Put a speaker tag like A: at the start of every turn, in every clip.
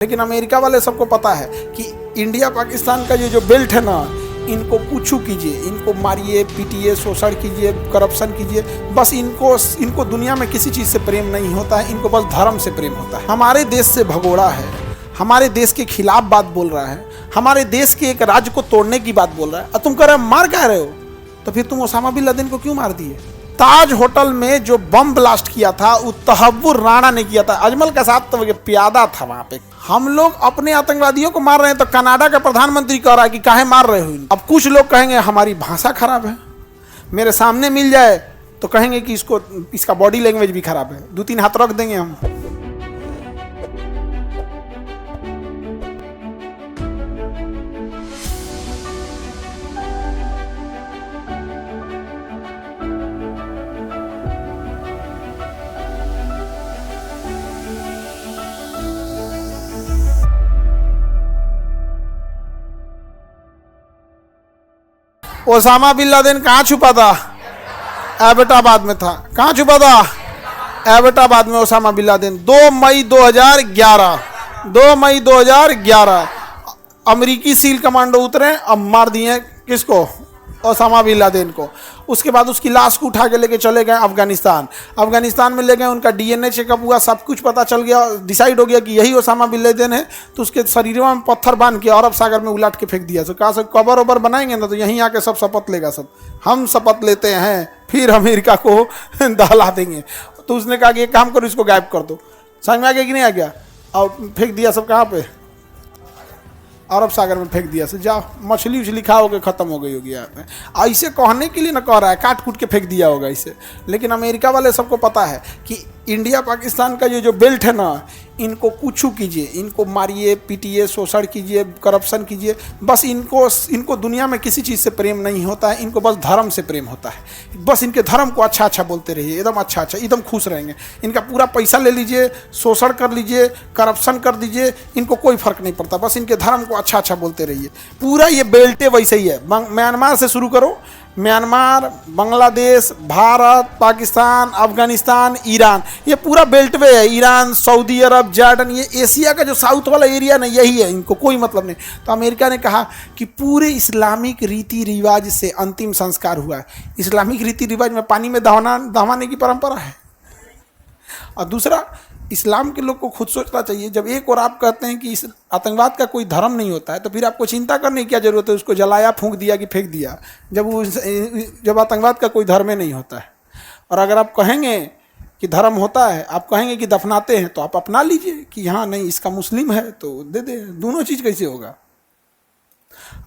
A: लेकिन अमेरिका वाले सबको पता है कि इंडिया पाकिस्तान का ये जो बेल्ट है ना, इनको पूछू कीजिए, इनको मारिए पीटिए, शोषण कीजिए, करप्शन कीजिए, बस इनको दुनिया में किसी चीज़ से प्रेम नहीं होता है, इनको बस धर्म से प्रेम होता है। हमारे देश से भगोड़ा है, हमारे देश के खिलाफ बात बोल रहा है, हमारे देश के एक राज्य को तोड़ने की बात बोल रहा है, और तुम कह रहे हो मार कह रहे हो, तो फिर तुम ओसामा बिन लादेन को क्यों मार दिए? ताज होटल में जो बम ब्लास्ट किया था वो तहव्वुर राणा ने किया था, अजमल का साथ तो प्यादा था वहां पे। हम लोग अपने आतंकवादियों को मार रहे हैं तो कनाडा का प्रधानमंत्री कह रहा है कि काहे मार रहे हो। अब कुछ लोग कहेंगे हमारी भाषा खराब है, मेरे सामने मिल जाए तो कहेंगे कि इसका बॉडी लैंग्वेज भी खराब है, 2-3 हाथ रख देंगे हम। ओसामा बिन लादेन कहाँ छुपा था? एबटाबाद में था। कहाँ छुपा था? एबटाबाद में ओसामा बिन लादेन। 2 मई 2011 अमेरिकी सील कमांडो उतरे, अब मार दिए किसको? ओसामा बिन लादेन को। उसके बाद उसकी लाश को उठा के लेके चले गए अफगानिस्तान में ले गए, उनका डीएनए चेकअप हुआ, सब कुछ पता चल गया, डिसाइड हो गया कि यही ओसामा बिन लादेन है। तो उसके शरीर में पत्थर बांध के अरब सागर में उलाट के फेंक दिया। तो कहा सब कबर वबर बनाएंगे ना तो यहीं आके सब शपथ लेगा, सब हम शपथ लेते हैं फिर अमेरिका को दहला देंगे। तो उसने कहा कि एक काम करो, इसको गायब कर दो। समझ में आ गया कि नहीं आ गया? और फेंक दिया सब कहाँ पे? अरब सागर में फेंक दिया। से जाओ मछली उछली खा होकर ख़त्म हो गई होगी। ऐसे कहने के लिए ना कह रहा है, काट कूट के फेंक दिया होगा इसे। लेकिन अमेरिका वाले सबको पता है कि इंडिया पाकिस्तान का ये जो बेल्ट है ना, इनको पूछू कीजिए, इनको मारिए पीटिए, शोषण कीजिए, करप्शन कीजिए, बस इनको दुनिया में किसी चीज़ से प्रेम नहीं होता है, इनको बस धर्म से प्रेम होता है। बस इनके धर्म को अच्छा अच्छा बोलते रहिए, एकदम अच्छा अच्छा, एकदम खुश रहेंगे। इनका पूरा पैसा ले लीजिए, शोषण कर लीजिए, करप्शन कर दीजिए, इनको कोई फर्क नहीं पड़ता, बस इनके धर्म को अच्छा अच्छा बोलते रहिए। पूरा ये बेल्टे वैसे ही है। म्यांमार से शुरू करो, म्यांमार, बांग्लादेश, भारत, पाकिस्तान, अफगानिस्तान, ईरान, ये पूरा बेल्टवे है। ईरान, सऊदी अरब, जॉर्डन, ये एशिया का जो साउथ वाला एरिया ना, यही है, इनको कोई मतलब नहीं। तो अमेरिका ने कहा कि पूरे इस्लामिक रीति रिवाज से अंतिम संस्कार हुआ है। इस्लामिक रीति रिवाज में पानी में दहवाने की परंपरा है। और दूसरा, इस्लाम के लोग को खुद सोचना चाहिए। जब एक और आप कहते हैं कि इस आतंकवाद का कोई धर्म नहीं होता है, तो फिर आपको चिंता करने की क्या जरूरत है? उसको जलाया, फूंक दिया कि फेंक दिया, जब आतंकवाद का कोई धर्म ही नहीं होता है। और अगर आप कहेंगे कि धर्म होता है, आप कहेंगे कि दफनाते हैं, तो आप अपना लीजिए कि हाँ नहीं इसका मुस्लिम है तो दे दे। दोनों चीज़ कैसे होगा?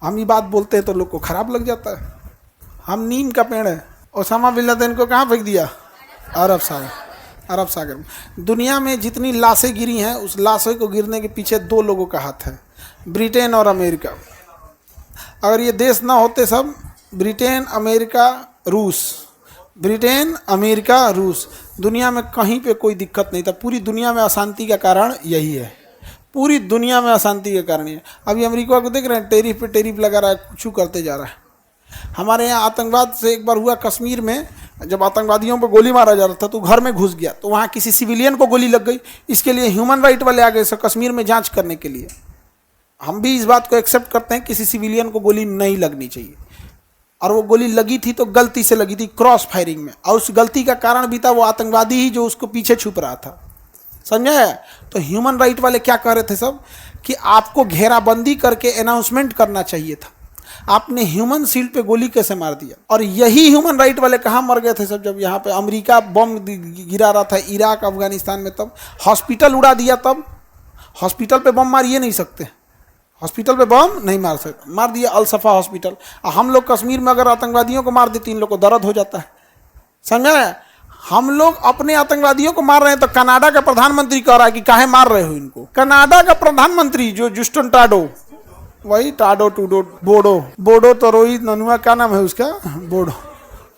A: हम ये बात बोलते हैं तो लोग को खराब लग जाता है। हम नीम का पेड़ है। ओसामा बिन लादेन को कहाँ फेंक दिया? अरब सागर में। दुनिया में जितनी लाशें गिरी हैं, उस लाशों को गिरने के पीछे 2 लोगों का हाथ है, ब्रिटेन और अमेरिका। अगर ये देश ना होते सब, ब्रिटेन, अमेरिका, रूस, दुनिया में कहीं पे कोई दिक्कत नहीं था। पूरी दुनिया में अशांति का कारण यही है। पूरी दुनिया में अशांति के कारण ये। अभी अमेरिका को देख रहे हैं, टेरिफ पे टेरिफ लगा रहा है, कुछ करते जा रहा है। हमारे यहाँ आतंकवाद से एक बार हुआ, कश्मीर में जब आतंकवादियों पर गोली मारा जा रहा था तो घर में घुस गया, तो वहाँ किसी सिविलियन को गोली लग गई। इसके लिए ह्यूमन राइट वाले आ गए कश्मीर में जांच करने के लिए। हम भी इस बात को एक्सेप्ट करते हैं, किसी सिविलियन को गोली नहीं लगनी चाहिए। और वो गोली लगी थी तो गलती से लगी थी, क्रॉस फायरिंग में, और उस गलती का कारण भी था वो आतंकवादी ही जो उसको पीछे छुप रहा था। समझे? तो ह्यूमन राइट वाले क्या कह रहे थे सब कि आपको घेराबंदी करके अनाउंसमेंट करना चाहिए था, आपने ह्यूमन शील्ड पे गोली कैसे मार दिया? और यही ह्यूमन राइट वाले कहाँ मर गए थे सब? जब यहाँ पे अमेरिका बम गिरा रहा था इराक, अफगानिस्तान में, तब हॉस्पिटल उड़ा दिया। तब हॉस्पिटल पे बम मारिए नहीं सकते, हॉस्पिटल पे बम नहीं मार सकते, मार दिया अल सफा हॉस्पिटल। हम लोग कश्मीर में अगर आतंकवादियों को मार देते, इन लोग को दर्द हो जाता है। समझे? हम लोग अपने आतंकवादियों को मार रहे हैं तो कनाडा का प्रधानमंत्री कह रहा है कि काहे मार रहे हो इनको? कनाडा का प्रधानमंत्री जो जस्टिन ट्रूडो, वही टाडो टूडो बोडो तो रोहित ननुआ, क्या नाम है उसका, बोडो,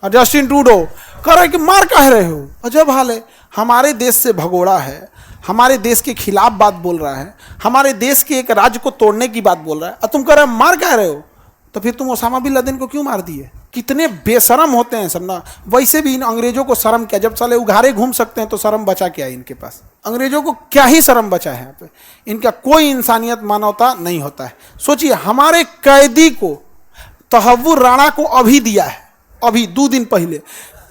A: और जस्टिन ट्रूडो कह रहे कि मार कह रहे हो। अजब हाल है। हमारे देश से भगोड़ा है, हमारे देश के खिलाफ बात बोल रहा है, हमारे देश के एक राज्य को तोड़ने की बात बोल रहा है, और तुम कह रहे हो मार कह रहे हो, तो फिर तुम ओसामा बिन लादेन को क्यों मार दिए? कितने बेशरम होते हैं सब ना। वैसे भी इन अंग्रेजों को शर्म क्या, जब साले उघारे घूम सकते हैं तो शर्म बचा क्या है इनके पास। अंग्रेजों को क्या ही शर्म बचा है यहाँ पे, इनका कोई इंसानियत मानवता नहीं होता है। सोचिए हमारे कैदी को तहव्वुर राणा को अभी दिया है, अभी 2 दिन पहले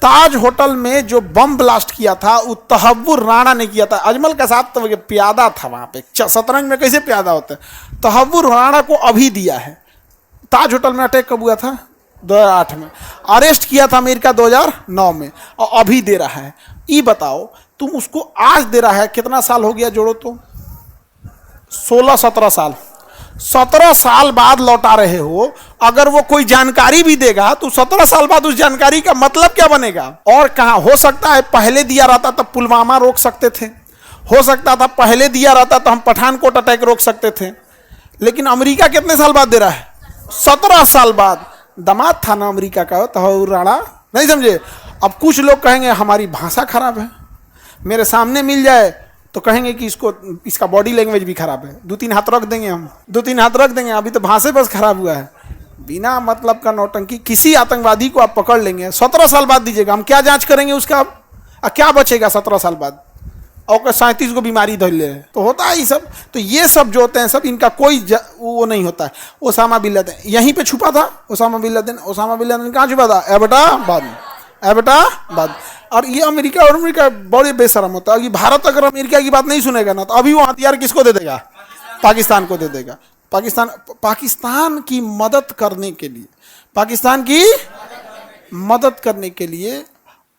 A: ताज होटल में जो बम ब्लास्ट किया था वो तहव्वुर राणा ने किया था। अजमल कसाब तो प्यादा था वहां पे, शतरंज में कैसे प्यादा होता है। तहव्वुर राणा को अभी दिया है। ताज होटल में अटैक कब हुआ था? 2008 में। अरेस्ट किया था अमेरिका 2009 में, और अभी दे रहा है। ये बताओ तुम उसको आज दे रहा है, कितना साल हो गया जोड़ो तो, 16-17 साल। 17 साल बाद लौटा रहे हो। अगर वो कोई जानकारी भी देगा तो 17 साल बाद उस जानकारी का मतलब क्या बनेगा? और कहां हो सकता है पहले दिया रहता तब पुलवामा रोक सकते थे, हो सकता था पहले दिया रहता तो हम पठानकोट अटैक रोक सकते थे। लेकिन अमेरिका कितने साल बाद दे रहा है? 17 साल बाद। दामाद था ना अमेरिका का तहव्वुर राणा, नहीं समझे। अब कुछ लोग कहेंगे हमारी भाषा खराब है, मेरे सामने मिल जाए तो कहेंगे कि इसका बॉडी लैंग्वेज भी खराब है। 2-3 हाथ रख देंगे, हम 2-3 हाथ रख देंगे। अभी तो भाषा बस खराब हुआ है, बिना मतलब का नौटंकी। किसी आतंकवादी को आप पकड़ लेंगे, 17 साल बाद दीजिएगा, हम क्या जांच करेंगे उसका? क्या बचेगा 17 साल बाद? और 37 को बीमारी धर ले तो होता है ये सब। तो ये सब जो होते हैं सब, इनका कोई वो नहीं होता है। ओसामा बिन लादेन यहीं पे छुपा था। ओसामा बिन लादेन कहाँ छुपा था? एबटाबाद। और ये अमेरिका बड़े बेशरम होता है। भारत अगर अमेरिका की बात नहीं सुनेगा ना तो अभी वो हथियार किसको दे देगा? पाकिस्तान को दे देगा। पाकिस्तान की मदद करने के लिए, पाकिस्तान की मदद करने के लिए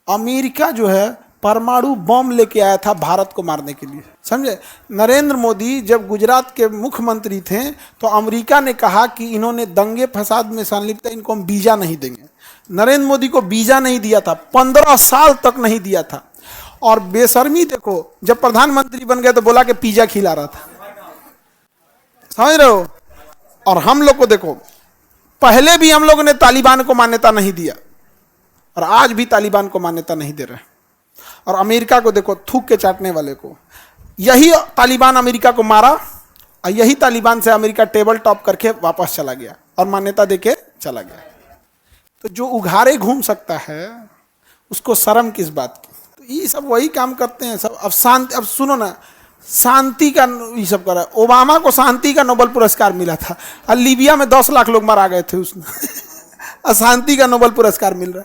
A: अमेरिका जो है परमाणु बम लेके आया था भारत को मारने के लिए, समझे। नरेंद्र मोदी जब गुजरात के मुख्यमंत्री थे तो अमेरिका ने कहा कि इन्होंने दंगे फसाद में संलिप्त है, इनको हम वीजा नहीं देंगे। नरेंद्र मोदी को वीजा नहीं दिया था, 15 साल तक नहीं दिया था। और बेशर्मी देखो, जब प्रधानमंत्री बन गए तो बोला कि पिज्जा खिला रहा था, समझ रहे हो। और हम लोग को देखो, पहले भी हम लोगों ने तालिबान को मान्यता नहीं दिया और आज भी तालिबान को मान्यता नहीं दे रहे। और अमेरिका को देखो, थूक के चाटने वाले को। यही तालिबान अमेरिका को मारा और यही तालिबान से अमेरिका टेबल टॉप करके वापस चला गया और मान्यता देके चला गया। तो जो उघारे घूम सकता है उसको शर्म किस बात की? तो ये सब वही काम करते हैं सब। अब सुनो ना, शांति का ये सब कर रहा है। ओबामा को शांति का नोबेल पुरस्कार मिला था और लीबिया में 10 लाख लोग मारा गए थे उसमें और शांति का नोबेल पुरस्कार मिल रहा है।